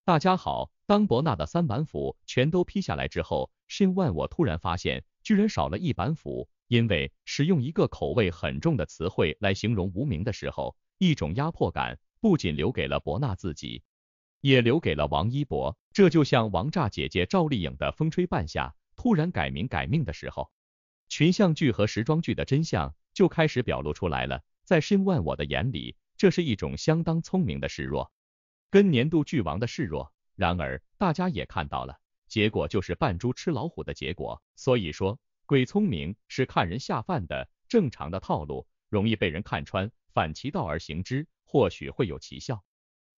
大家好，当伯纳的3板斧全都劈下来之后，Shin我突然发现，居然少了1板斧。因为使用一个口味很重的词汇来形容无名的时候，一种压迫感不仅留给了伯纳自己，也留给了王一博。这就像王炸姐姐赵丽颖的风吹半夏突然改名改命的时候，群像剧和时装剧的真相就开始表露出来了。在Shin我的眼里，这是一种相当聪明的示弱，跟年度剧王的示弱。然而大家也看到了，结果就是扮猪吃老虎的结果。所以说鬼聪明是看人下饭的正常的套路，容易被人看穿，反其道而行之，或许会有奇效。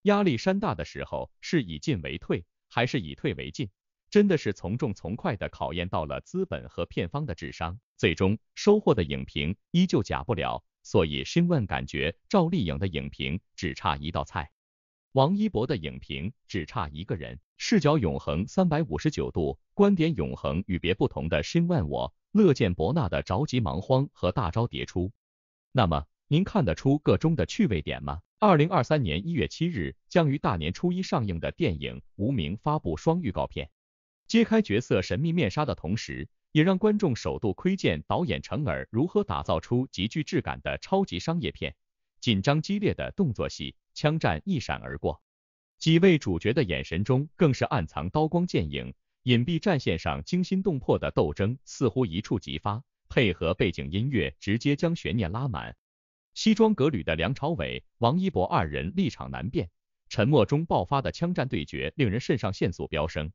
压力山大的时候，是以进为退，还是以退为进，真的是从重从快的考验到了资本和片方的智商，最终收获的影评依旧假不了。所以Shin感觉赵丽颖的影评只差一道菜，王一博的影评只差一个人。视角永恒359度，观点永恒与别不同的Shin我乐见伯纳的着急忙慌和大招迭出。那么您看得出个中的趣味点吗？2023年1月7日将于大年初一上映的电影《无名》发布双预告片，揭开角色神秘面纱的同时，也让观众首度窥见导演程耳如何打造出极具质感的超级商业片。紧张激烈的动作戏，枪战一闪而过，几位主角的眼神中更是暗藏刀光剑影，隐蔽战线上惊心动魄的斗争似乎一触即发，配合背景音乐直接将悬念拉满。西装革履的梁朝伟、王一博二人立场难辨，沉默中爆发的枪战对决令人肾上腺素飙升，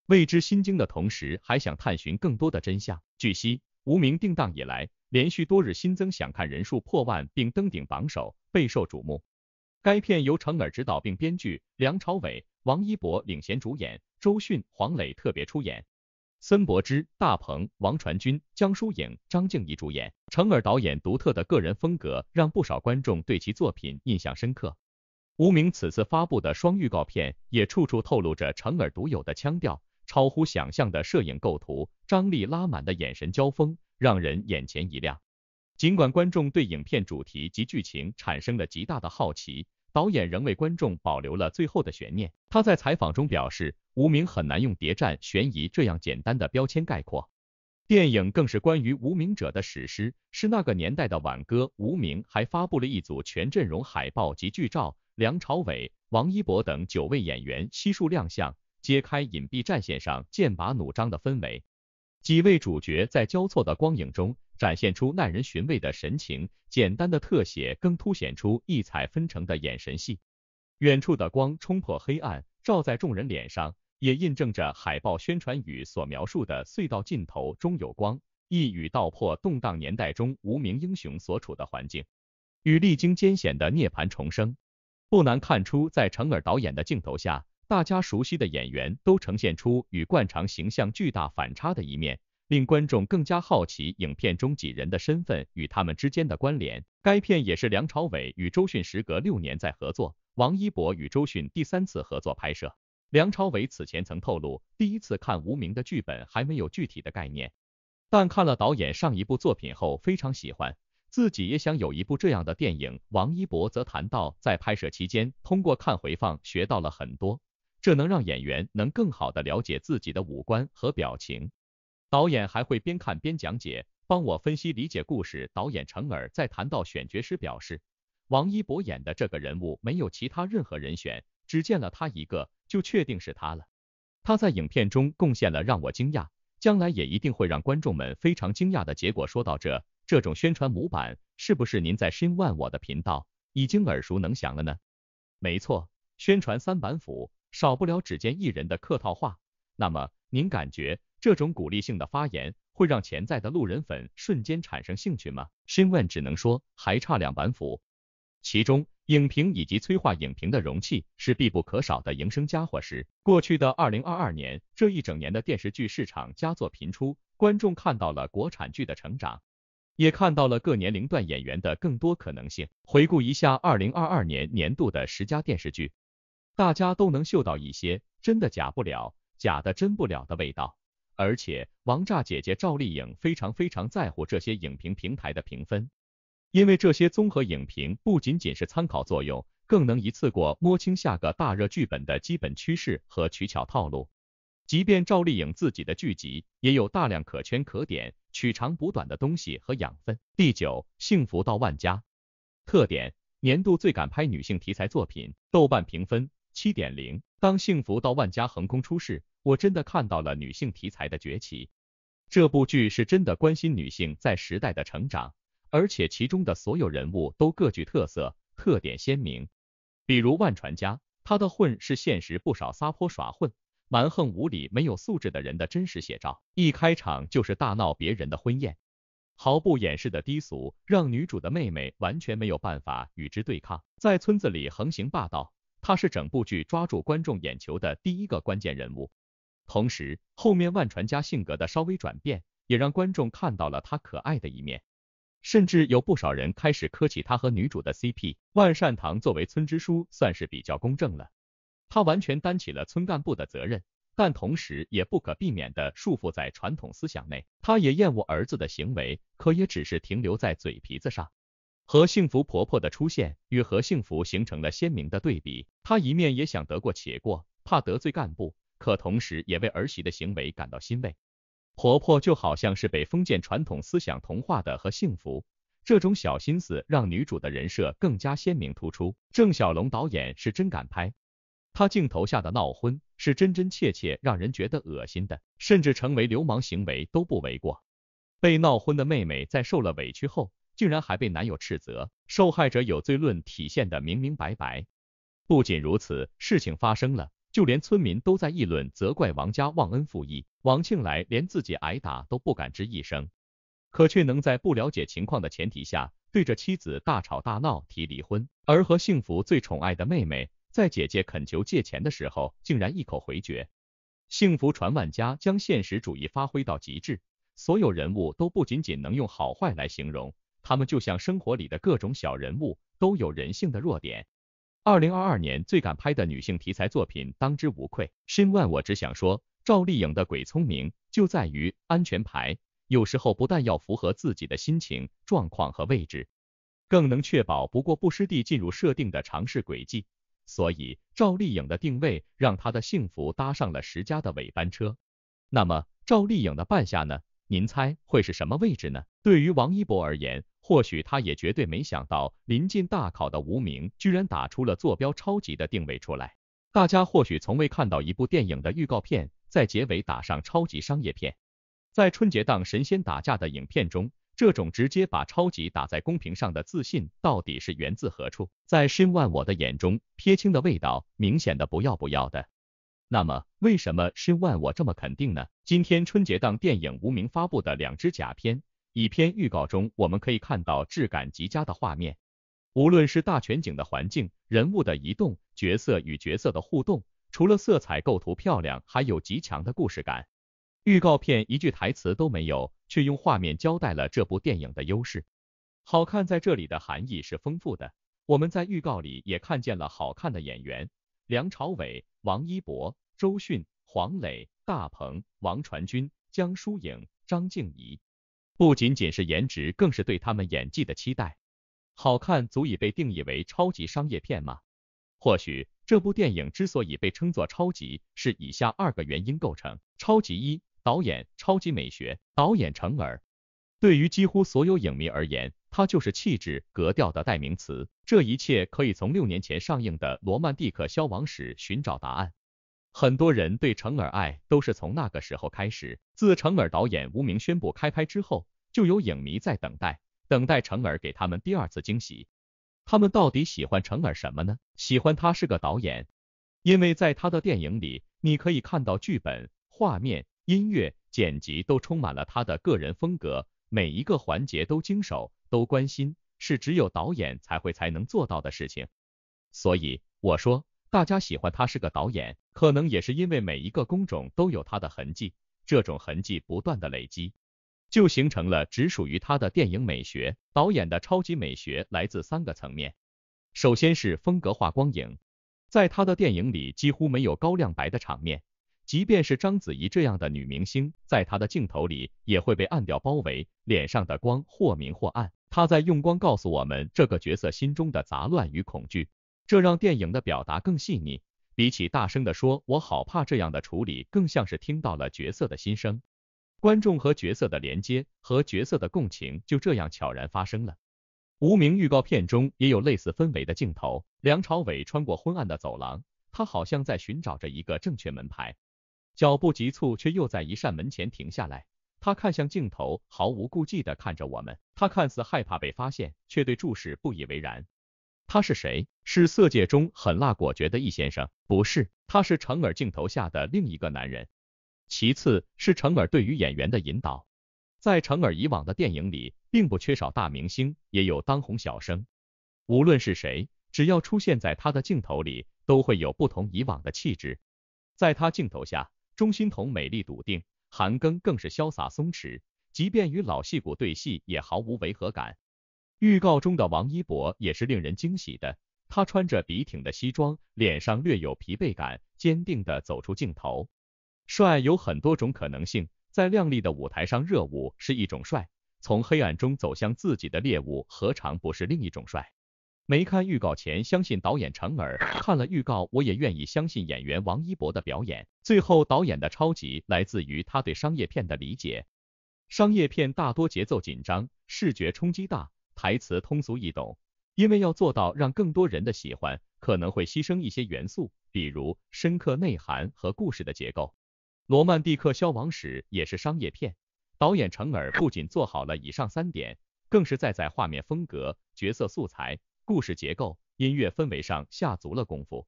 未知心惊的同时还想探寻更多的真相。据悉，无名定档以来，连续多日新增想看人数破万并登顶榜首，备受瞩目。该片由程耳执导并编剧，梁朝伟、王一博领衔主演，周迅、黄磊特别出演，森博之、大鹏、王传君、江疏影、张静怡主演。程耳导演独特的个人风格让不少观众对其作品印象深刻。无名此次发布的双预告片也处处透露着程耳独有的腔调，超乎想象的摄影构图，张力拉满的眼神交锋，让人眼前一亮。尽管观众对影片主题及剧情产生了极大的好奇，导演仍为观众保留了最后的悬念。他在采访中表示，无名很难用谍战、悬疑这样简单的标签概括，电影更是关于无名者的史诗，是那个年代的挽歌。无名还发布了一组全阵容海报及剧照，梁朝伟、王一博等9位演员悉数亮相，揭开隐蔽战线上剑拔弩张的氛围。几位主角在交错的光影中展现出耐人寻味的神情，简单的特写更凸显出异彩纷呈的眼神戏。远处的光冲破黑暗，照在众人脸上，也印证着海报宣传语所描述的隧道尽头终有光，一语道破动荡年代中无名英雄所处的环境与历经艰险的涅槃重生。不难看出，在程耳导演的镜头下，大家熟悉的演员都呈现出与惯常形象巨大反差的一面，令观众更加好奇影片中几人的身份与他们之间的关联。该片也是梁朝伟与周迅时隔6年再合作，王一博与周迅第3次合作拍摄。梁朝伟此前曾透露，第一次看无名的剧本还没有具体的概念，但看了导演上一部作品后非常喜欢，自己也想有一部这样的电影。王一博则谈到，在拍摄期间通过看回放学到了很多，这能让演员能更好的了解自己的五官和表情。导演还会边看边讲解，帮我分析理解故事。导演程耳在谈到选角时表示，王一博演的这个人物没有其他任何人选，只见了他一个，就确定是他了。他在影片中贡献了让我惊讶，将来也一定会让观众们非常惊讶的结果。说到这种宣传模板，是不是您在Shin我的频道已经耳熟能详了呢？没错，宣传3板斧，少不了只见一人的客套话。那么您感觉这种鼓励性的发言会让潜在的路人粉瞬间产生兴趣吗？Shin只能说还差2板斧。其中影评以及催化影评的容器是必不可少的营生家伙事。过去的2022年，这一整年的电视剧市场佳作频出，观众看到了国产剧的成长，也看到了各年龄段演员的更多可能性。回顾一下2022年年度的10家电视剧，大家都能嗅到一些真的假不了，假的真不了的味道。而且王炸姐姐赵丽颖非常在乎这些影评平台的评分，因为这些综合影评不仅仅是参考作用，更能一次过摸清下个大热剧本的基本趋势和取巧套路。即便赵丽颖自己的剧集也有大量可圈可点、取长补短的东西和养分。第9，幸福到万家。特点：年度最敢拍女性题材作品，豆瓣评分 7.0。当幸福到万家横空出世，我真的看到了女性题材的崛起。这部剧是真的关心女性在时代的成长，而且其中的所有人物都各具特色，特点鲜明。比如万传家，他的混是现实不少撒泼耍混、蛮横无理、没有素质的人的真实写照，一开场就是大闹别人的婚宴，毫不掩饰的低俗，让女主的妹妹完全没有办法与之对抗，在村子里横行霸道，她是整部剧抓住观众眼球的第一个关键人物。同时，后面万传家性格的稍微转变，也让观众看到了他可爱的一面，甚至有不少人开始磕起他和女主的 CP。万善堂作为村支书算是比较公正了，他完全担起了村干部的责任，但同时也不可避免地束缚在传统思想内。他也厌恶儿子的行为，可也只是停留在嘴皮子上。何幸福婆婆的出现与何幸福形成了鲜明的对比，她一面也想得过且过，怕得罪干部，可同时也为儿媳的行为感到欣慰。婆婆就好像是被封建传统思想同化的何幸福，这种小心思让女主的人设更加鲜明突出。郑晓龙导演是真敢拍，他镜头下的闹婚是真真切切让人觉得恶心的，甚至成为流氓行为都不为过。被闹婚的妹妹在受了委屈后，竟然还被男友斥责，受害者有罪论体现得明明白白。不仅如此，事情发生了，就连村民都在议论责怪王家忘恩负义，王庆来连自己挨打都不敢吱一声，可却能在不了解情况的前提下，对着妻子大吵大闹提离婚。而何幸福最宠爱的妹妹，在姐姐恳求借钱的时候，竟然一口回绝。幸福传万家将现实主义发挥到极致，所有人物都不仅仅能用好坏来形容，他们就像生活里的各种小人物，都有人性的弱点。2022年最敢拍的女性题材作品当之无愧。申万我只想说，赵丽颖的鬼聪明就在于安全牌，有时候不但要符合自己的心情、状况和位置，更能确保不过不失地进入设定的尝试轨迹。所以赵丽颖的定位让她的幸福搭上了10家的尾班车。那么赵丽颖的半夏呢？您猜会是什么位置呢？对于王一博而言，或许他也绝对没想到，临近大考的无名居然打出了坐标超级的定位出来。大家或许从未看到一部电影的预告片在结尾打上超级商业片。在春节档神仙打架的影片中，这种直接把超级打在公屏上的自信到底是源自何处？在申万我的眼中，撇清的味道明显的不要的。那么为什么申万我这么肯定呢？今天春节档电影无名发布的2支假片，一篇预告中我们可以看到质感极佳的画面，无论是大全景的环境、人物的移动、角色与角色的互动，除了色彩构图漂亮，还有极强的故事感。预告片一句台词都没有，却用画面交代了这部电影的优势。好看在这里的含义是丰富的，我们在预告里也看见了好看的演员，梁朝伟、王一博、周迅、黄磊、大鹏、王传君、江疏影、张静怡，不仅仅是颜值，更是对他们演技的期待。好看足以被定义为超级商业片吗？或许这部电影之所以被称作超级，是以下2个原因构成。超级1，导演超级美学，导演成尔。对于几乎所有影迷而言，他就是气质格调的代名词。这一切可以从6年前上映的《罗曼蒂克消亡史》寻找答案。很多人对成尔爱都是从那个时候开始，自成尔导演无名宣布开拍之后，就有影迷在等待成尔给他们第2次惊喜。他们到底喜欢成尔什么呢？喜欢他是个导演，因为在他的电影里，你可以看到剧本、画面、音乐、剪辑都充满了他的个人风格，每一个环节都经手，都关心，是只有导演才能做到的事情。所以我说，大家喜欢他是个导演，可能也是因为每一个工种都有他的痕迹，这种痕迹不断的累积，就形成了只属于他的电影美学。导演的超级美学来自3个层面。首先是风格化光影，在他的电影里几乎没有高亮白的场面，即便是章子怡这样的女明星，在他的镜头里也会被暗调包围，脸上的光或明或暗，他在用光告诉我们这个角色心中的杂乱与恐惧。这让电影的表达更细腻，比起大声地说我好怕这样的处理，更像是听到了角色的心声。观众和角色的连接和角色的共情就这样悄然发生了。无名预告片中也有类似氛围的镜头，梁朝伟穿过昏暗的走廊，他好像在寻找着一个正确门牌，脚步急促却又在一扇门前停下来。他看向镜头，毫无顾忌地看着我们，他看似害怕被发现，却对注视不以为然。他是谁？是色戒中狠辣果决的易先生？不是，他是成尔镜头下的另一个男人。其次是成尔对于演员的引导，在成尔以往的电影里，并不缺少大明星，也有当红小生。无论是谁，只要出现在他的镜头里，都会有不同以往的气质。在他镜头下，钟欣桐美丽笃定，韩庚更是潇洒松弛，即便与老戏骨对戏，也毫无违和感。预告中的王一博也是令人惊喜的，他穿着笔挺的西装，脸上略有疲惫感，坚定地走出镜头。帅有很多种可能性，在亮丽的舞台上热舞是一种帅，从黑暗中走向自己的猎物何尝不是另一种帅。没看预告前相信导演成尔，看了预告我也愿意相信演员王一博的表演。最后导演的超级来自于他对商业片的理解。商业片大多节奏紧张，视觉冲击大，台词通俗易懂，因为要做到让更多人的喜欢，可能会牺牲一些元素，比如深刻内涵和故事的结构。罗曼蒂克消亡史也是商业片，导演成尔不仅做好了以上3点，更是在画面风格、角色素材、故事结构、音乐氛围上下足了功夫。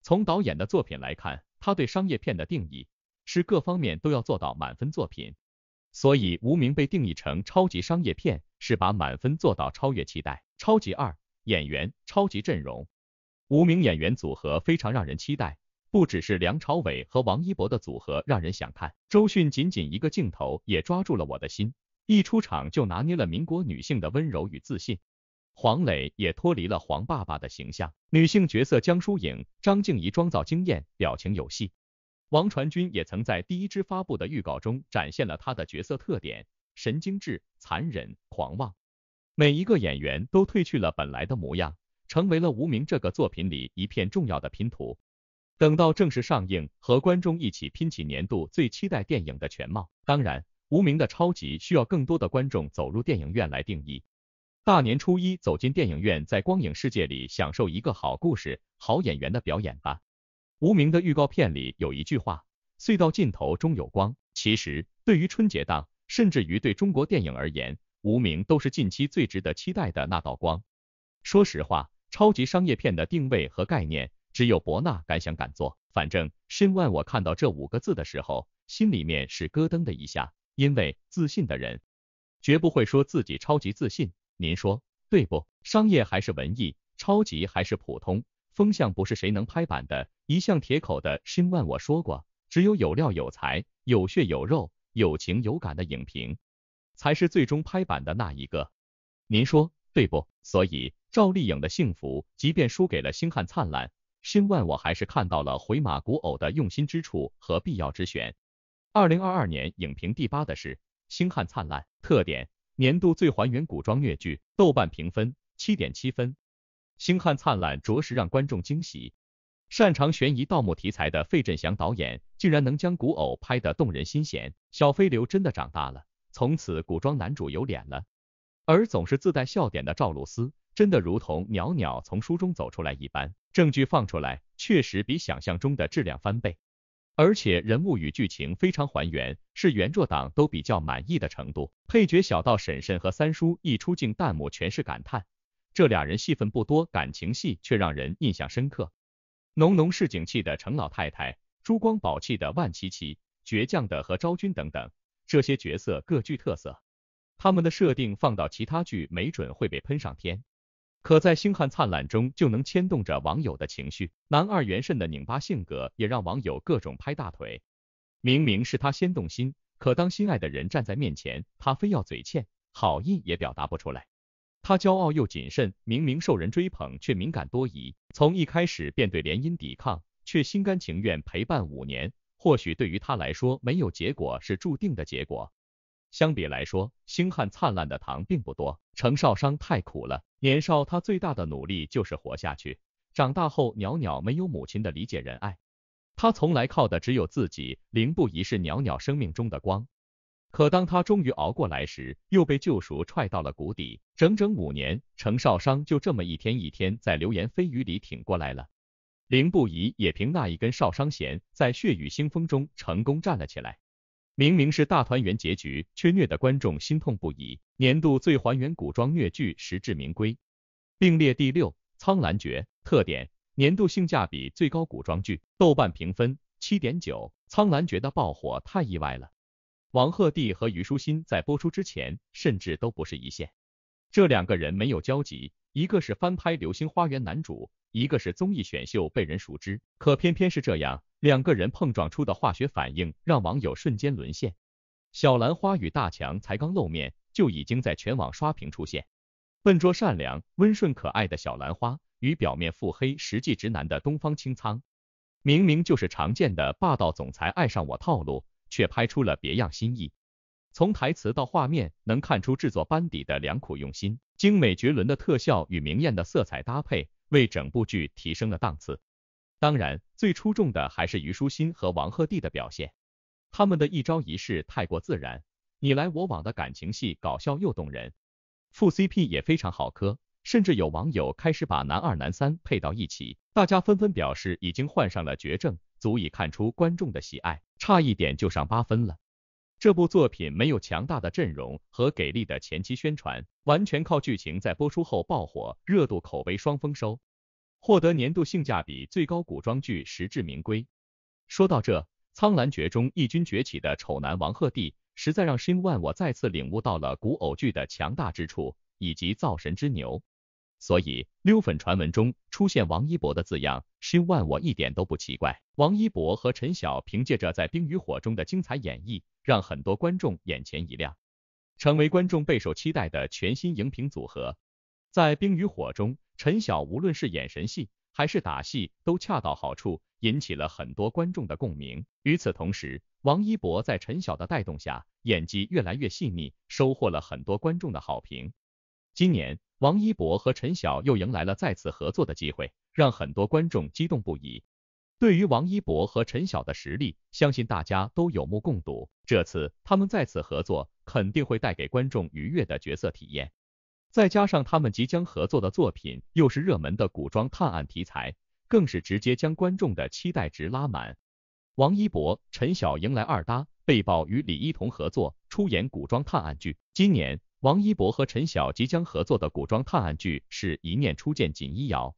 从导演的作品来看，他对商业片的定义是各方面都要做到满分作品，所以无名被定义成超级商业片，是把满分做到超越期待。超级2，演员，超级阵容。无名演员组合非常让人期待，不只是梁朝伟和王一博的组合让人想看，周迅仅一个镜头也抓住了我的心，一出场就拿捏了民国女性的温柔与自信。黄磊也脱离了黄爸爸的形象，女性角色江疏影、张静怡妆造惊艳，表情有戏。王传君也曾在第一支发布的预告中展现了他的角色特点，神经质、残忍、狂妄。每一个演员都褪去了本来的模样，成为了无名这个作品里一片重要的拼图。等到正式上映，和观众一起拼起年度最期待电影的全貌。当然，无名的超级需要更多的观众走入电影院来定义。大年初一走进电影院，在光影世界里享受一个好故事、好演员的表演吧。无名的预告片里有一句话，隧道尽头终有光。其实，对于春节档，甚至于对中国电影而言，无名都是近期最值得期待的那道光。说实话，超级商业片的定位和概念，只有博纳敢想敢做。反正申万我看到这5个字的时候，心里面是咯噔的一下，因为自信的人绝不会说自己超级自信。您说对不？商业还是文艺，超级还是普通，风向不是谁能拍板的。一向铁口的申万我说过，只有有料有才、有血有肉、有情有感的影评，才是最终拍板的那一个。您说对不？所以赵丽颖的幸福，即便输给了星汉灿烂，申万我还是看到了回马古偶的用心之处和必要之选。2022年影评第8的是星汉灿烂，特点。年度最还原古装虐剧，豆瓣评分 7.7 分。星汉灿烂着实让观众惊喜。擅长悬疑盗墓题材的费振祥导演，竟然能将古偶拍得动人心弦。小飞流真的长大了，从此古装男主有脸了。而总是自带笑点的赵露思，真的如同袅袅从书中走出来一般，证据放出来，确实比想象中的质量翻倍。而且人物与剧情非常还原，是原作党都比较满意的程度。配角小道婶婶和三叔一出镜，弹幕全是感叹，这俩人戏份不多，感情戏却让人印象深刻。浓浓市井气的程老太太，珠光宝气的万琪琪，倔强的和昭君等等，这些角色各具特色，他们的设定放到其他剧没准会被喷上天。可在星汉灿烂中就能牵动着网友的情绪，男二元慎的拧巴性格也让网友各种拍大腿。明明是他先动心，可当心爱的人站在面前，他非要嘴欠，好意也表达不出来。他骄傲又谨慎，明明受人追捧却敏感多疑，从一开始便对联姻抵抗，却心甘情愿陪伴5年。或许对于他来说，没有结果是注定的结果。相比来说，星汉灿烂的糖并不多，程少商太苦了。年少他最大的努力就是活下去，长大后袅袅没有母亲的理解仁爱，他从来靠的只有自己。凌不疑是袅袅生命中的光，可当他终于熬过来时，又被救赎踹到了谷底。整整5年，程少商就这么一天一天在流言蜚语里挺过来了。凌不疑也凭那一根少商弦，在血雨腥风中成功站了起来。明明是大团圆结局，却虐得观众心痛不已。年度最还原古装虐剧实至名归，并列第6。苍兰诀特点：年度性价比最高古装剧，豆瓣评分 7.9。苍兰诀的爆火太意外了。王鹤棣和虞书欣在播出之前甚至都不是一线，这2个人没有交集，一个是翻拍《流星花园》男主，一个是综艺选秀被人熟知，可偏偏是这样，2个人碰撞出的化学反应让网友瞬间沦陷。小兰花与大强才刚露面，就已经在全网刷屏出现。笨拙善良、温顺可爱的小兰花与表面腹黑、实际直男的东方青苍，明明就是常见的霸道总裁爱上我套路，却拍出了别样新意。从台词到画面，能看出制作班底的良苦用心，精美绝伦的特效与明艳的色彩搭配，为整部剧提升了档次。当然，最出众的还是虞书欣和王鹤棣的表现，他们的一招一式太过自然，你来我往的感情戏搞笑又动人，副 CP 也非常好磕，甚至有网友开始把男2男3配到一起，大家纷纷表示已经患上了绝症，足以看出观众的喜爱，差一点就上8分了。这部作品没有强大的阵容和给力的前期宣传，完全靠剧情在播出后爆火，热度口碑双丰收，获得年度性价比最高古装剧实至名归。说到这，苍兰诀中异军崛起的丑男王鹤棣，实在让申万我再次领悟到了古偶剧的强大之处，以及造神之牛。所以溜粉传闻中出现王一博的字样，申万我一点都不奇怪。王一博和陈晓凭借着在冰与火中的精彩演绎，让很多观众眼前一亮，成为观众备受期待的全新荧屏组合。在冰与火中，陈晓无论是眼神戏还是打戏都恰到好处，引起了很多观众的共鸣。与此同时，王一博在陈晓的带动下，演技越来越细腻，收获了很多观众的好评。今年，王一博和陈晓又迎来了再次合作的机会，让很多观众激动不已。对于王一博和陈晓的实力，相信大家都有目共睹。这次他们再次合作，肯定会带给观众愉悦的角色体验。再加上他们即将合作的作品又是热门的古装探案题材，更是直接将观众的期待值拉满。王一博、陈晓迎来2搭，被曝与李一桐合作出演古装探案剧。今年，王一博和陈晓即将合作的古装探案剧是《一念初见锦衣谣》。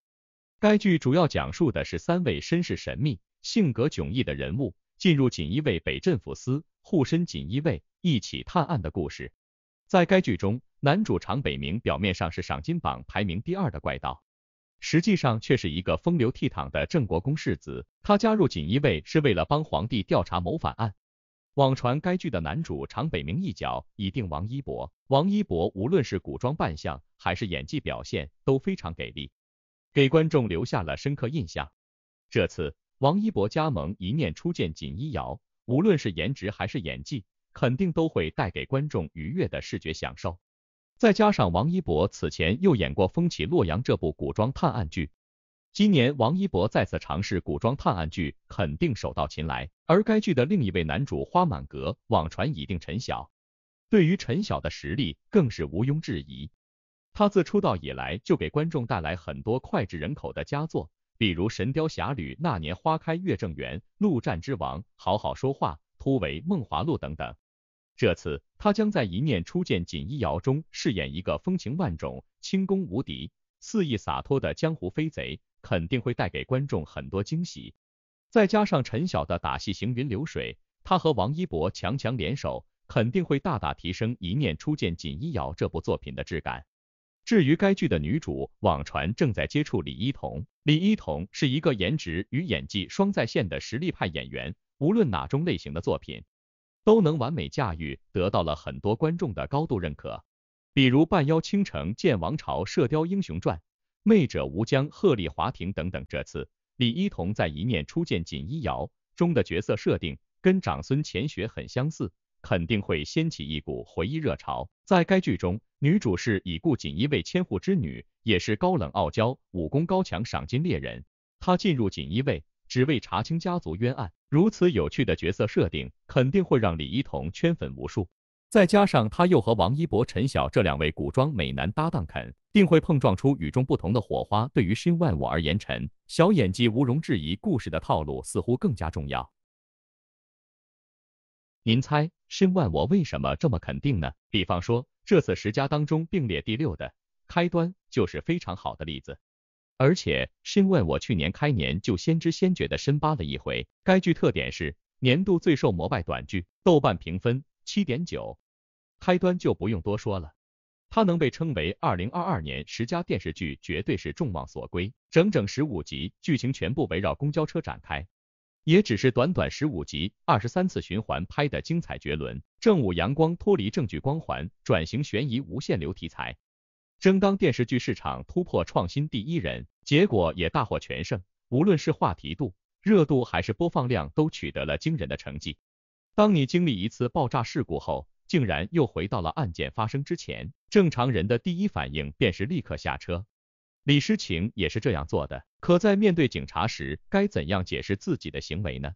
该剧主要讲述的是3位身世神秘、性格迥异的人物进入锦衣卫北镇抚司，护身锦衣卫，一起探案的故事。在该剧中，男主常北明表面上是赏金榜排名第2的怪盗，实际上却是一个风流倜傥的郑国公世子。他加入锦衣卫是为了帮皇帝调查谋反案。网传该剧的男主常北明一角已定王一博，王一博无论是古装扮相还是演技表现都非常给力，给观众留下了深刻印象。这次王一博加盟《一念初见锦衣谣》，无论是颜值还是演技，肯定都会带给观众愉悦的视觉享受。再加上王一博此前又演过《风起洛阳》这部古装探案剧，今年王一博再次尝试古装探案剧，肯定手到擒来。而该剧的另一位男主花满阁，网传已定陈晓。对于陈晓的实力更是毋庸置疑，他自出道以来就给观众带来很多脍炙人口的佳作，比如《神雕侠侣》、那年花开月正圆、陆战之王、好好说话、突围、梦华录等等。这次他将在《一念初见锦衣谣》中饰演一个风情万种、轻功无敌、肆意洒脱的江湖飞贼，肯定会带给观众很多惊喜。再加上陈晓的打戏行云流水，他和王一博强强联手，肯定会大大提升《一念初见锦衣谣》这部作品的质感。至于该剧的女主，网传正在接触李一桐。李一桐是一个颜值与演技双在线的实力派演员，无论哪种类型的作品都能完美驾驭，得到了很多观众的高度认可。比如《半妖倾城》《剑王朝》《射雕英雄传》《魅者无疆》《鹤唳华亭》等等。这次李一桐在《一念初见锦衣谣》中的角色设定跟长孙乾雪很相似，肯定会掀起一股回忆热潮。在该剧中，女主是已故锦衣卫千户之女，也是高冷傲娇、武功高强、赏金猎人。她进入锦衣卫，只为查清家族冤案。如此有趣的角色设定，肯定会让李一桐圈粉无数。再加上他又和王一博、陈晓这两位古装美男搭档，肯定会碰撞出与众不同的火花。对于申万我而言，陈晓演技毋庸置疑，故事的套路似乎更加重要。您猜申万我为什么这么肯定呢？比方说，这次10佳当中并列第6的开端就是非常好的例子。而且申万我去年开年就先知先觉的深扒了一回。该剧特点是年度最受膜拜短剧，豆瓣评分7.9，开端就不用多说了。它能被称为2022年10佳电视剧，绝对是众望所归。整整15集，剧情全部围绕公交车展开，也只是短短15集，23次循环拍的精彩绝伦。正午阳光脱离正剧光环，转型悬疑无限流题材，争当电视剧市场突破创新第1人，结果也大获全胜。无论是话题度、热度还是播放量，都取得了惊人的成绩。当你经历一次爆炸事故后，竟然又回到了案件发生之前，正常人的第一反应便是立刻下车。李诗情也是这样做的，可在面对警察时，该怎样解释自己的行为呢？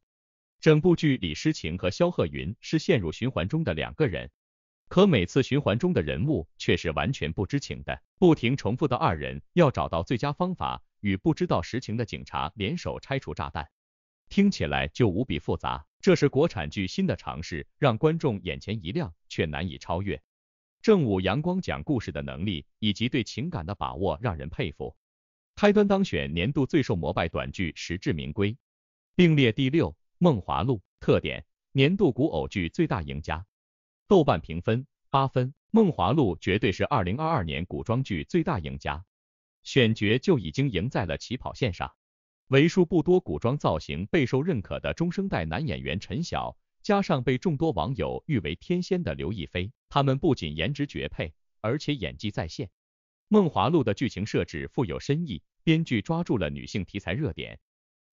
整部剧李诗情和肖鹤云是陷入循环中的2个人，可每次循环中的人物却是完全不知情的，不停重复的2人要找到最佳方法，与不知道实情的警察联手拆除炸弹。听起来就无比复杂，这是国产剧新的尝试，让观众眼前一亮，却难以超越。正午阳光讲故事的能力以及对情感的把握让人佩服。开端当选年度最受膜拜短剧，实至名归，并列第6。梦华录特点：年度古偶剧最大赢家，豆瓣评分8分。梦华录绝对是2022年古装剧最大赢家，选角就已经赢在了起跑线上。为数不多古装造型备受认可的中生代男演员陈晓，加上被众多网友誉为天仙的刘亦菲，他们不仅颜值绝配，而且演技在线。梦华录的剧情设置富有深意，编剧抓住了女性题材热点，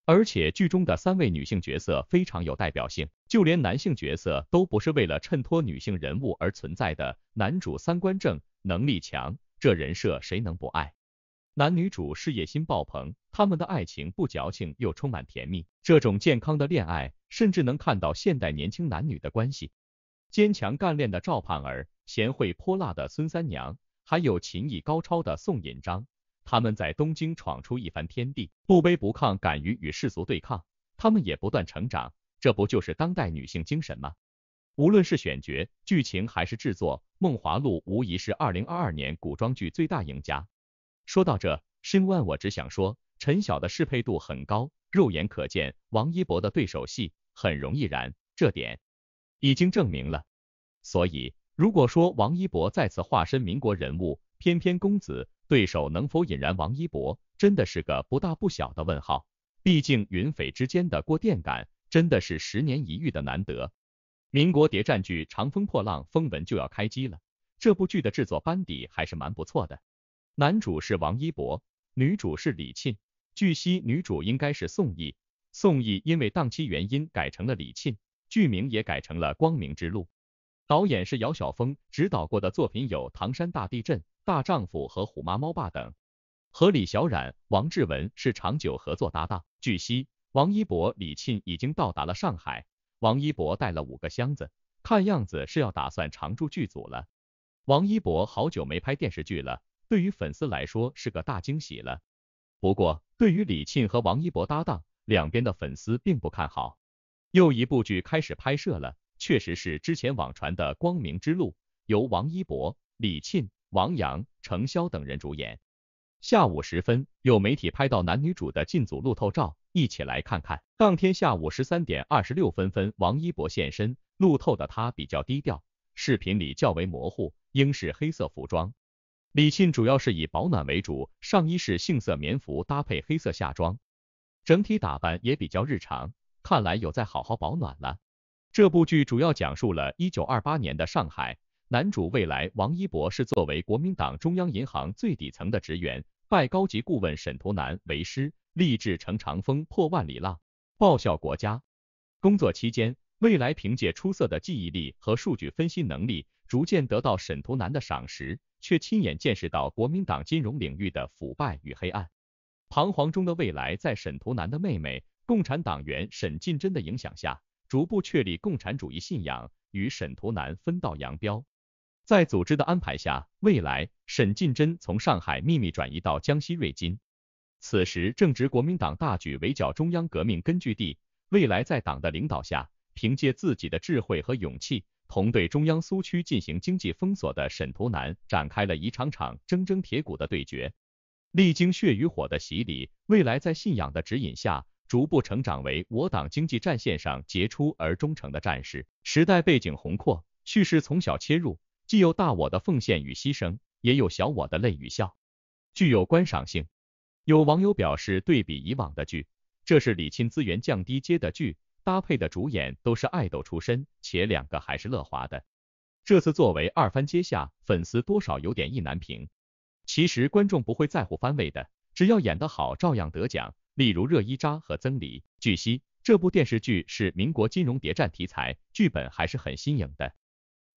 而且剧中的3位女性角色非常有代表性，就连男性角色都不是为了衬托女性人物而存在的。男主3观正，能力强，这人设谁能不爱？男女主事业心爆棚，他们的爱情不矫情又充满甜蜜，这种健康的恋爱甚至能看到现代年轻男女的关系。坚强干练的赵盼儿，贤惠泼辣的孙三娘，还有琴艺高超的宋引章，他们在东京闯出一番天地，不卑不亢，敢于与世俗对抗，他们也不断成长，这不就是当代女性精神吗？无论是选角、剧情还是制作，梦华录无疑是2022年古装剧最大赢家。说到这，申万我只想说，陈晓的适配度很高，肉眼可见王一博的对手戏很容易燃，这点已经证明了。所以如果说王一博再次化身民国人物，翩翩公子，对手能否引燃王一博，真的是个不大不小的问号。毕竟云匪之间的过电感真的是10年一遇的难得。民国谍战剧《长风破浪》风闻就要开机了，这部剧的制作班底还是蛮不错的。男主是王一博，女主是李沁，据悉女主应该是宋轶，宋轶因为档期原因改成了李沁，剧名也改成了光明之路。导演是姚晓峰，执导过的作品有唐山大地震、大丈夫和虎妈猫爸等，和李小冉、王志文是长久合作搭档。据悉王一博、李沁已经到达了上海，王一博带了5个箱子，看样子是要打算常驻剧组了。王一博好久没拍电视剧了，对于粉丝来说是个大惊喜了。不过对于李沁和王一博搭档，两边的粉丝并不看好。又一部剧开始拍摄了，确实是之前网传的《光明之路》，由王一博、李沁、王阳、程潇等人主演。下午时分，有媒体拍到男女主的进组路透照，一起来看看。当天下午13点26分，王一博现身，路透的他比较低调，视频里较为模糊，应是黑色服装。李沁主要是以保暖为主，上衣是杏色棉服搭配黑色下装，整体打扮也比较日常，看来有在好好保暖了。这部剧主要讲述了1928年的上海，男主未来王一博是作为国民党中央银行最底层的职员，拜高级顾问沈图南为师，立志乘长风破万里浪，报效国家。工作期间，未来凭借出色的记忆力和数据分析能力，逐渐得到沈图南的赏识，却亲眼见识到国民党金融领域的腐败与黑暗。彷徨中的未来在沈图南的妹妹共产党员沈近珍的影响下，逐步确立共产主义信仰，与沈图南分道扬镳。在组织的安排下，未来沈近珍从上海秘密转移到江西瑞金。此时正值国民党大举围剿中央革命根据地，未来在党的领导下，凭借自己的智慧和勇气，同对中央苏区进行经济封锁的沈图南展开了一场场铮铮铁骨的对决。历经血与火的洗礼，未来在信仰的指引下，逐步成长为我党经济战线上杰出而忠诚的战士。时代背景宏阔，叙事从小切入，既有大我的奉献与牺牲，也有小我的泪与笑，具有观赏性。有网友表示，对比以往的剧，这是李沁资源降低接的剧，搭配的主演都是爱豆出身，且两个还是乐华的。这次作为二番接下，粉丝多少有点意难平。其实观众不会在乎番位的，只要演得好照样得奖，例如热依扎和曾黎。据悉，这部电视剧是民国金融谍战题材，剧本还是很新颖的。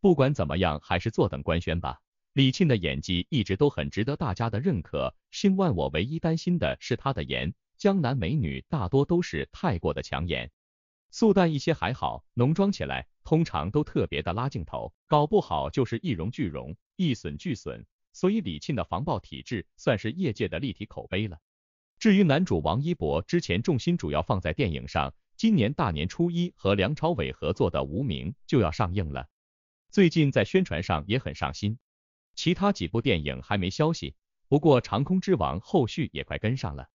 不管怎么样，还是坐等官宣吧。李沁的演技一直都很值得大家的认可，申万我唯一担心的是她的颜，江南美女大多都是太过的抢眼，素淡一些还好，浓妆起来通常都特别的拉镜头，搞不好就是一荣俱荣，一损俱损。所以李沁的防暴体质算是业界的立体口碑了。至于男主王一博，之前重心主要放在电影上，今年大年初一和梁朝伟合作的《无名》就要上映了，最近在宣传上也很上心。其他几部电影还没消息，不过《长空之王》后续也快跟上了。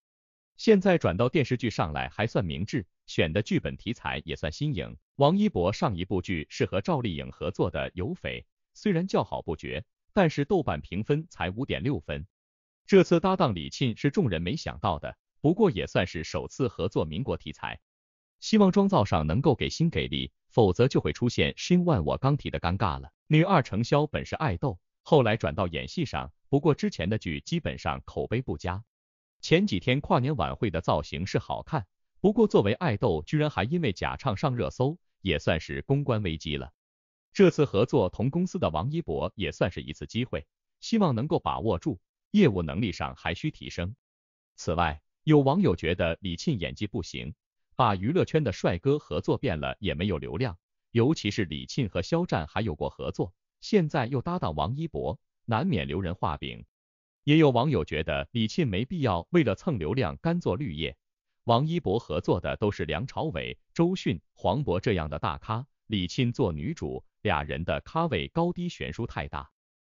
现在转到电视剧上来还算明智，选的剧本题材也算新颖。王一博上一部剧是和赵丽颖合作的《有匪》，虽然叫好不绝，但是豆瓣评分才 5.6 分。这次搭档李沁是众人没想到的，不过也算是首次合作民国题材。希望妆造上能够给心给力，否则就会出现申万我刚提的尴尬了。女二程潇本是爱豆，后来转到演戏上，不过之前的剧基本上口碑不佳。前几天跨年晚会的造型是好看，不过作为爱豆居然还因为假唱上热搜，也算是公关危机了。这次合作同公司的王一博也算是一次机会，希望能够把握住，业务能力上还需提升。此外，有网友觉得李沁演技不行，把娱乐圈的帅哥合作遍了也没有流量，尤其是李沁和肖战还有过合作，现在又搭档王一博，难免留人画饼。也有网友觉得李沁没必要为了蹭流量干做绿叶，王一博合作的都是梁朝伟、周迅、黄渤这样的大咖，李沁做女主，俩人的咖位高低悬殊太大。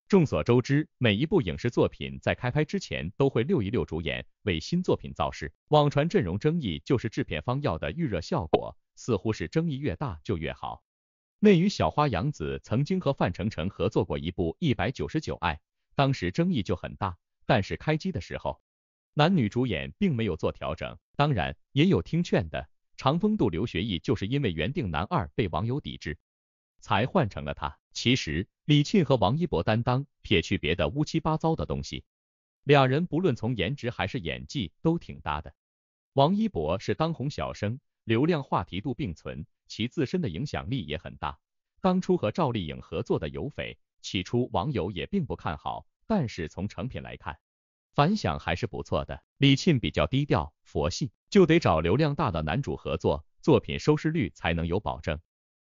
众所周知，每一部影视作品在开拍之前都会溜一溜主演，为新作品造势。网传阵容争议就是制片方要的预热效果，似乎是争议越大就越好。内娱小花杨紫曾经和范丞丞合作过一部199爱，当时争议就很大，但是开机的时候，男女主演并没有做调整，当然也有听劝的。长风渡刘学义就是因为原定男二被网友抵制，才换成了他。其实李沁和王一博担当，撇去别的乌七八糟的东西，俩人不论从颜值还是演技都挺搭的。王一博是当红小生，流量话题度并存，其自身的影响力也很大。当初和赵丽颖合作的《有匪》，起初网友也并不看好，但是从成品来看，反响还是不错的。李沁比较低调，佛系，就得找流量大的男主合作，作品收视率才能有保证。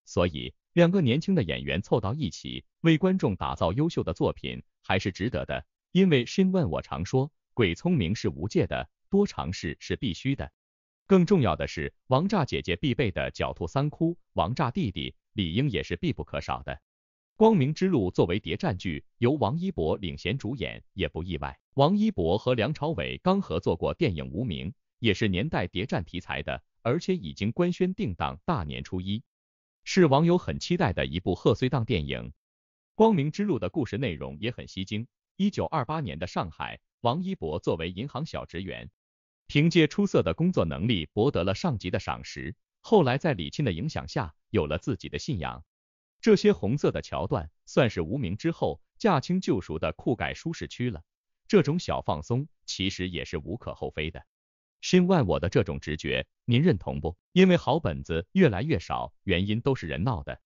所以两个年轻的演员凑到一起，为观众打造优秀的作品，还是值得的。因为申万我常说，鬼聪明是无界的，多尝试是必须的。更重要的是，王炸姐姐必备的狡兔三窟，王炸弟弟李英也是必不可少的。光明之路作为谍战剧，由王一博领衔主演，也不意外。王一博和梁朝伟刚合作过电影《无名》，也是年代谍战题材的，而且已经官宣定档大年初一，是网友很期待的一部贺岁档电影。光明之路的故事内容也很吸睛。1928年的上海，王一博作为银行小职员，凭借出色的工作能力博得了上级的赏识，后来在李沁的影响下，有了自己的信仰。这些红色的桥段，算是无名之后驾轻就熟的酷改舒适区了。这种小放松，其实也是无可厚非的。申万我的这种直觉，您认同不？因为好本子越来越少，原因都是人闹的。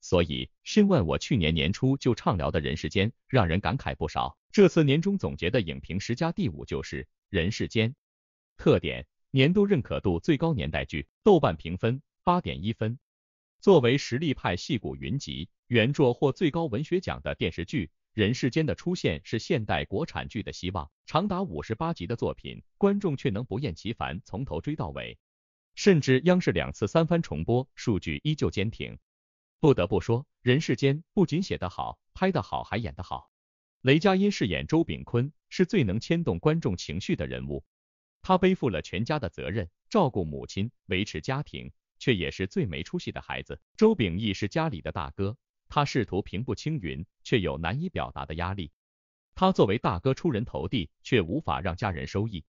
所以试问我去年年初就畅聊的人世间，让人感慨不少。这次年终总结的影评10家第5就是人世间。特点：年度认可度最高年代剧，豆瓣评分8.1分。作为实力派戏骨云集、原作获最高文学奖的电视剧，人世间的出现是现代国产剧的希望。长达58集的作品，观众却能不厌其烦从头追到尾，甚至央视2次3番重播，数据依旧坚挺。不得不说，人世间不仅写得好，拍得好，还演得好。雷佳音饰演周秉昆，是最能牵动观众情绪的人物。他背负了全家的责任，照顾母亲，维持家庭，却也是最没出息的孩子。周秉义是家里的大哥，他试图平步青云，却有难以表达的压力。他作为大哥出人头地，却无法让家人收益。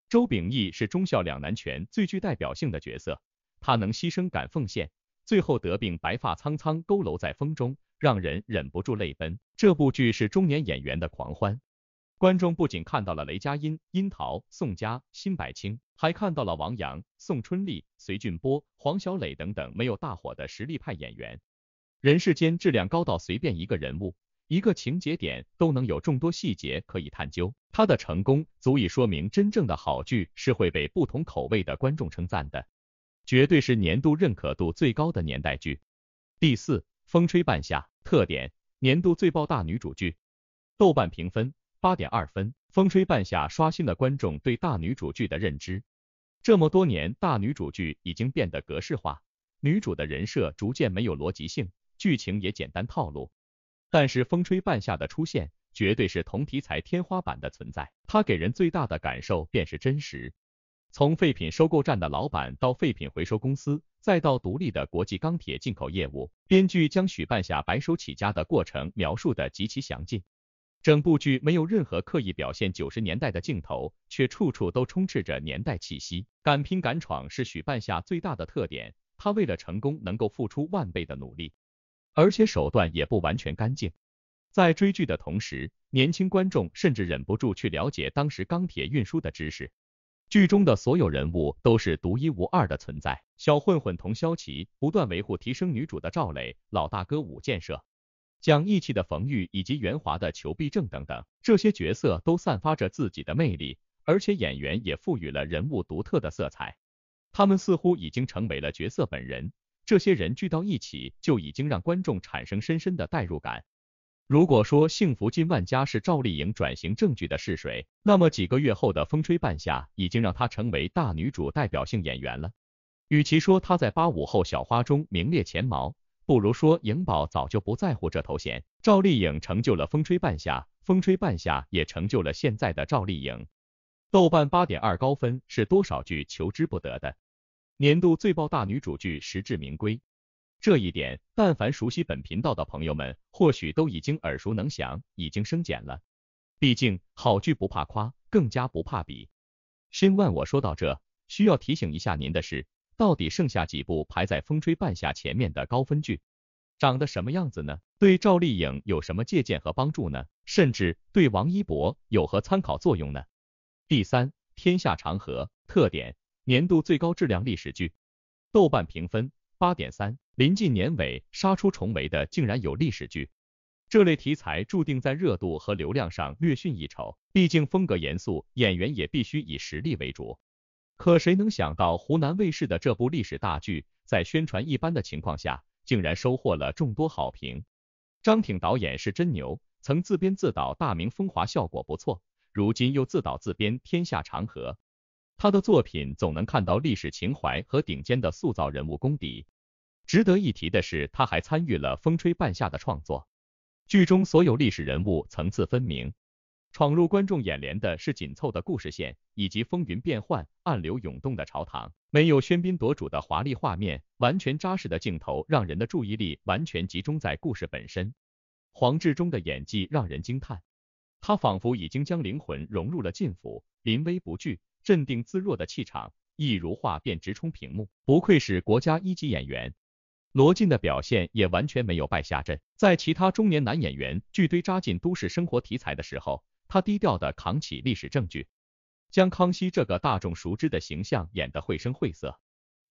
周秉义是忠孝两难全最具代表性的角色，他能牺牲敢奉献，最后得病白发苍苍佝偻在风中，让人忍不住泪奔。这部剧是中年演员的狂欢，观众不仅看到了雷佳音、殷桃、宋佳、辛柏青，还看到了王阳、宋春丽、隋俊波、黄小磊等等没有大火的实力派演员。人世间质量高到随便一个人物、一个情节点都能有众多细节可以探究，它的成功足以说明真正的好剧是会被不同口味的观众称赞的，绝对是年度认可度最高的年代剧。第4，风吹半夏。特点：年度最爆大女主剧，豆瓣评分8.2分。风吹半夏刷新了观众对大女主剧的认知。这么多年，大女主剧已经变得格式化，女主的人设逐渐没有逻辑性，剧情也简单套路。但是风吹半夏的出现，绝对是同题材天花板的存在，它给人最大的感受便是真实。从废品收购站的老板到废品回收公司，再到独立的国际钢铁进口业务，编剧将许半夏白手起家的过程描述得极其详尽。整部剧没有任何刻意表现90年代的镜头，却处处都充斥着年代气息。敢拼敢闯是许半夏最大的特点，他为了成功能够付出万倍的努力，而且手段也不完全干净。在追剧的同时，年轻观众甚至忍不住去了解当时钢铁运输的知识。剧中的所有人物都是独一无二的存在，小混混童潇齐，不断维护提升女主的赵磊，老大哥武建设，讲义气的冯玉以及圆滑的裘必正等等，这些角色都散发着自己的魅力，而且演员也赋予了人物独特的色彩。他们似乎已经成为了角色本人，这些人聚到一起就已经让观众产生深深的代入感。如果说幸福近万家是赵丽颖转型正剧的试水，那么几个月后的风吹半夏已经让她成为大女主代表性演员了。与其说她在85后小花中名列前茅，不如说颖宝早就不在乎这头衔。赵丽颖成就了风吹半夏，风吹半夏也成就了现在的赵丽颖。豆瓣8.2高分是多少剧求之不得的。年度最爆大女主剧实至名归。这一点，但凡熟悉本频道的朋友们，或许都已经耳熟能详，已经生茧了。毕竟好剧不怕夸，更加不怕比。申万我说到这，需要提醒一下您的是，到底剩下几部排在风吹半夏前面的高分剧，长得什么样子呢？对赵丽颖有什么借鉴和帮助呢？甚至对王一博有何参考作用呢？第3，天下长河。特点：年度最高质量历史剧，豆瓣评分8.3。临近年尾，杀出重围的竟然有历史剧。这类题材注定在热度和流量上略逊一筹，毕竟风格严肃，演员也必须以实力为主。可谁能想到湖南卫视的这部历史大剧，在宣传一般的情况下，竟然收获了众多好评。张挺导演是真牛，曾自编自导《大明风华》，效果不错，如今又自导自编《天下长河》。他的作品总能看到历史情怀和顶尖的塑造人物功底。值得一提的是，他还参与了风吹半夏的创作。剧中所有历史人物层次分明，闯入观众眼帘的是紧凑的故事线，以及风云变幻、暗流涌动的朝堂。没有喧宾夺主的华丽画面，完全扎实的镜头让人的注意力完全集中在故事本身。黄志忠的演技让人惊叹，他仿佛已经将灵魂融入了晋府，临危不惧，镇定自若的气场一如画便直冲屏幕，不愧是国家一级演员。罗晋的表现也完全没有败下阵，在其他中年男演员聚堆扎进都市生活题材的时候，他低调的扛起历史正剧，将康熙这个大众熟知的形象演得绘声绘色。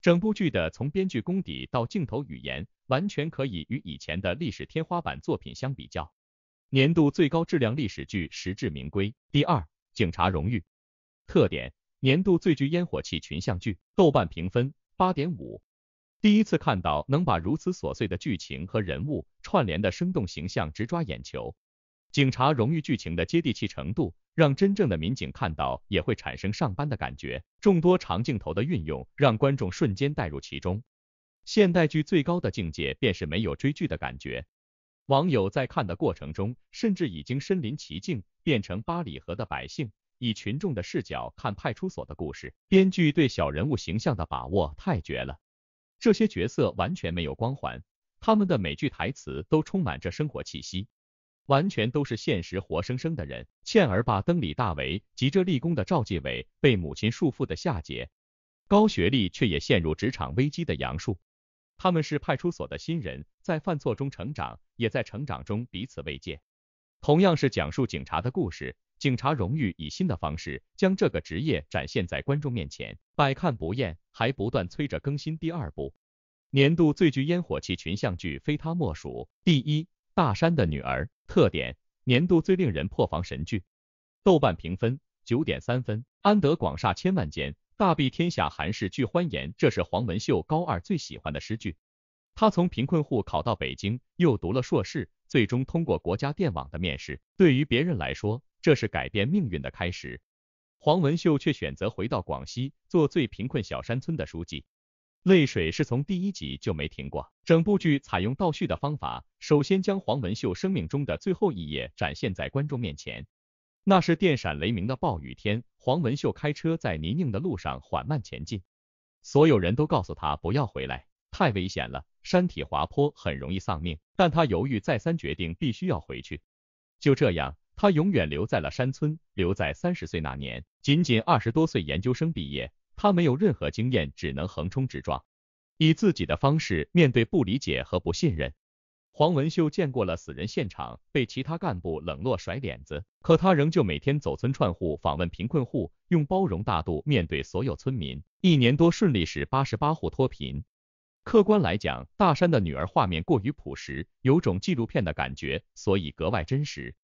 整部剧的从编剧功底到镜头语言，完全可以与以前的历史天花板作品相比较。年度最高质量历史剧实至名归。第二，警察荣誉。特点：年度最具烟火气群像剧，豆瓣评分 8.5。第一次看到能把如此琐碎的剧情和人物串联的生动形象直抓眼球。警察荣誉剧情的接地气程度，让真正的民警看到也会产生上班的感觉。众多长镜头的运用，让观众瞬间带入其中。现代剧最高的境界便是没有追剧的感觉。网友在看的过程中，甚至已经身临其境，变成八里河的百姓，以群众的视角看派出所的故事。编剧对小人物形象的把握太绝了，这些角色完全没有光环，他们的每句台词都充满着生活气息。完全都是现实活生生的人。倩儿爸登里大为，急着立功的赵继伟，被母亲束缚的夏桀，高学历却也陷入职场危机的杨树。他们是派出所的新人，在犯错中成长，也在成长中彼此慰藉。同样是讲述警察的故事，警察荣誉以新的方式将这个职业展现在观众面前，百看不厌，还不断催着更新第二部。年度最具烟火气群像剧非他莫属。第一，大山的女儿。特点：年度最令人破防神剧，豆瓣评分 9.3 分。安得广厦千万间，大庇天下寒士俱欢颜，这是黄文秀高二最喜欢的诗句。他从贫困户考到北京，又读了硕士，最终通过国家电网的面试。对于别人来说，这是改变命运的开始。黄文秀却选择回到广西，做最贫困小山村的书记。泪水是从第一集就没停过。整部剧采用倒叙的方法，首先将黄文秀生命中的最后一页展现在观众面前。那是电闪雷鸣的暴雨天，黄文秀开车在泥泞的路上缓慢前进。所有人都告诉他不要回来，太危险了，山体滑坡很容易丧命，但他犹豫再三，决定必须要回去。就这样，他永远留在了山村，留在30岁那年，仅仅20多岁研究生毕业。他没有任何经验，只能横冲直撞，以自己的方式面对不理解和不信任。黄文秀见过了死人现场，被其他干部冷落甩脸子，可他仍旧每天走村串户访问贫困户，用包容大度面对所有村民。1年多顺利使88户脱贫。客观来讲，大山的女儿画面过于朴实，有种纪录片的感觉，所以格外真实。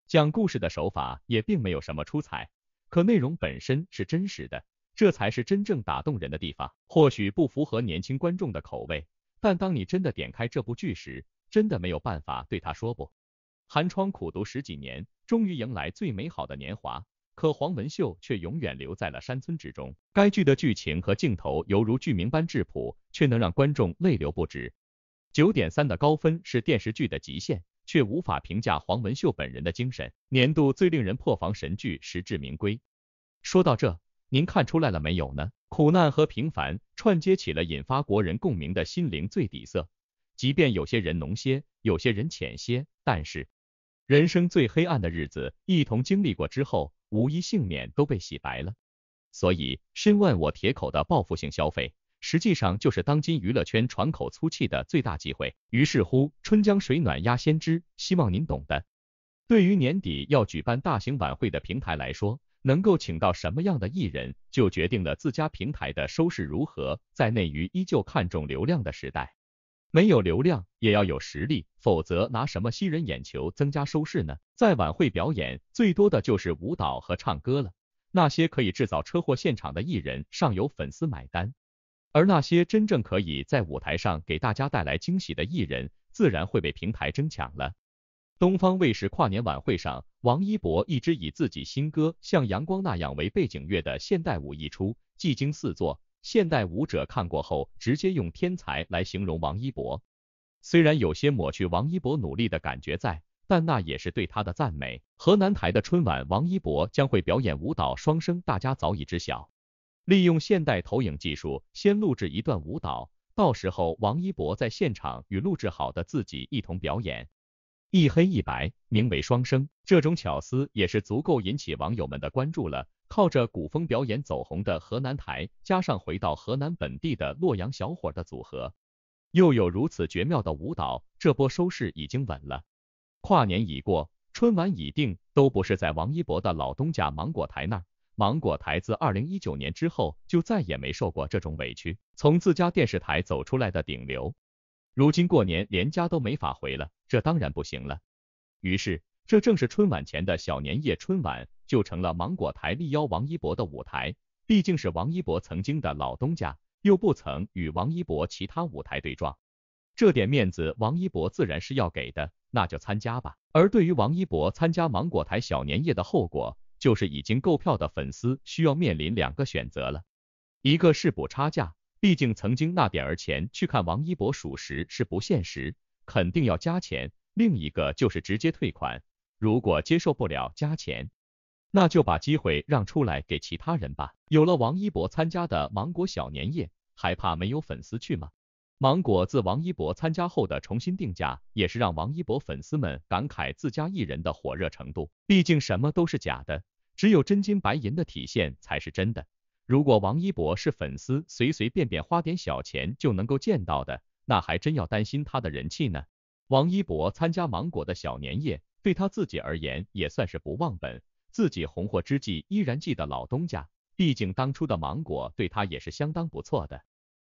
讲故事的手法也并没有什么出彩，可内容本身是真实的。这才是真正打动人的地方。或许不符合年轻观众的口味，但当你真的点开这部剧时，真的没有办法对他说不。寒窗苦读10几年，终于迎来最美好的年华，可黄文秀却永远留在了山村之中。该剧的剧情和镜头犹如剧名般质朴，却能让观众泪流不止。9.3的高分是电视剧的极限，却无法评价黄文秀本人的精神。年度最令人破防神剧实至名归。说到这，您看出来了没有呢？苦难和平凡串接起了引发国人共鸣的心灵最底色。即便有些人浓些，有些人浅些，但是人生最黑暗的日子一同经历过之后，无一幸免都被洗白了。所以深问我铁口的报复性消费，实际上就是当今娱乐圈喘口粗气的最大机会。于是乎，春江水暖鸭先知，希望您懂的。对于年底要举办大型晚会的平台来说，能够请到什么样的艺人，就决定了自家平台的收视如何。在内娱依旧看重流量的时代，没有流量也要有实力，否则拿什么吸人眼球增加收视呢？在晚会表演，最多的就是舞蹈和唱歌了。那些可以制造车祸现场的艺人，尚有粉丝买单，而那些真正可以在舞台上给大家带来惊喜的艺人，自然会被平台争抢了。东方卫视跨年晚会上，王一博一支以自己新歌《像阳光那样》为背景乐的现代舞一出，技惊四座。现代舞者看过后，直接用天才来形容王一博。虽然有些抹去王一博努力的感觉在，但那也是对他的赞美。河南台的春晚，王一博将会表演舞蹈双生，大家早已知晓。利用现代投影技术，先录制一段舞蹈，到时候王一博在现场与录制好的自己一同表演。一黑一白，名为双生，这种巧思也是足够引起网友们的关注了。靠着古风表演走红的河南台，加上回到河南本地的洛阳小伙的组合，又有如此绝妙的舞蹈，这波收视已经稳了。跨年已过，春晚已定，都不是在王一博的老东家芒果台那儿，芒果台自2019年之后就再也没受过这种委屈，从自家电视台走出来的顶流，如今过年连家都没法回了，这当然不行了。于是，这正是春晚前的小年夜春晚就成了芒果台力邀王一博的舞台，毕竟是王一博曾经的老东家，又不曾与王一博其他舞台对撞，这点面子王一博自然是要给的，那就参加吧。而对于王一博参加芒果台小年夜的后果，就是已经购票的粉丝需要面临2个选择了，一个是补差价，毕竟曾经那点儿钱去看王一博属实是不现实，肯定要加钱，另一个就是直接退款，如果接受不了加钱，那就把机会让出来给其他人吧。有了王一博参加的芒果小年夜，还怕没有粉丝去吗？芒果自王一博参加后的重新定价，也是让王一博粉丝们感慨自家艺人的火热程度，毕竟什么都是假的，只有真金白银的体现才是真的。如果王一博是粉丝随随便便花点小钱就能够见到的，那还真要担心他的人气呢。王一博参加芒果的小年夜，对他自己而言也算是不忘本，自己红火之际依然记得老东家，毕竟当初的芒果对他也是相当不错的。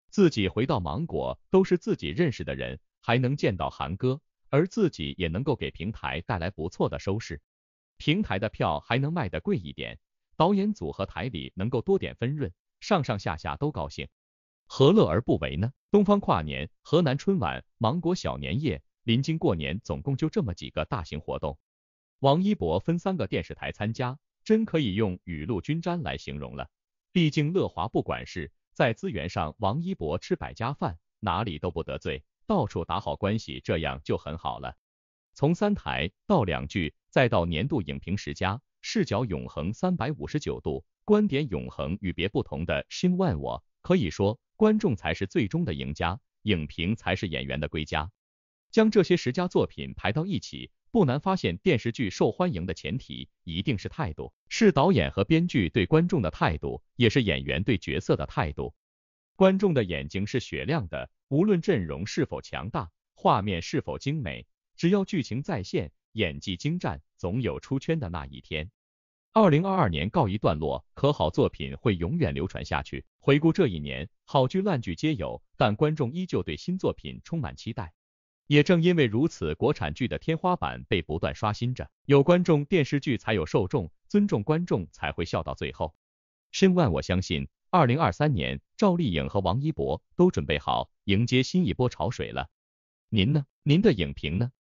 自己回到芒果都是自己认识的人，还能见到韩哥，而自己也能够给平台带来不错的收视，平台的票还能卖得贵一点，导演组和台里能够多点分润，上上下下都高兴，何乐而不为呢？东方跨年、河南春晚、芒果小年夜，临近过年总共就这么几个大型活动，王一博分3个电视台参加，真可以用雨露均沾来形容了。毕竟乐华不管事，在资源上王一博吃百家饭，哪里都不得罪，到处打好关系，这样就很好了。从3台到2剧，再到年度影评10佳，视角永恒359度，观点永恒与别不同的新万我，可以说观众才是最终的赢家，影评才是演员的归家。将这些10佳作品排到一起，不难发现电视剧受欢迎的前提一定是态度，是导演和编剧对观众的态度，也是演员对角色的态度。观众的眼睛是雪亮的，无论阵容是否强大，画面是否精美，只要剧情在线，演技精湛，总有出圈的那一天。2022年告一段落，可好作品会永远流传下去。回顾这一年，好剧烂剧皆有，但观众依旧对新作品充满期待。也正因为如此，国产剧的天花板被不断刷新着，有观众，电视剧才有受众，尊重观众才会笑到最后。申万我相信，2023年赵丽颖和王一博都准备好迎接新一波潮水了。您呢？您的影评呢？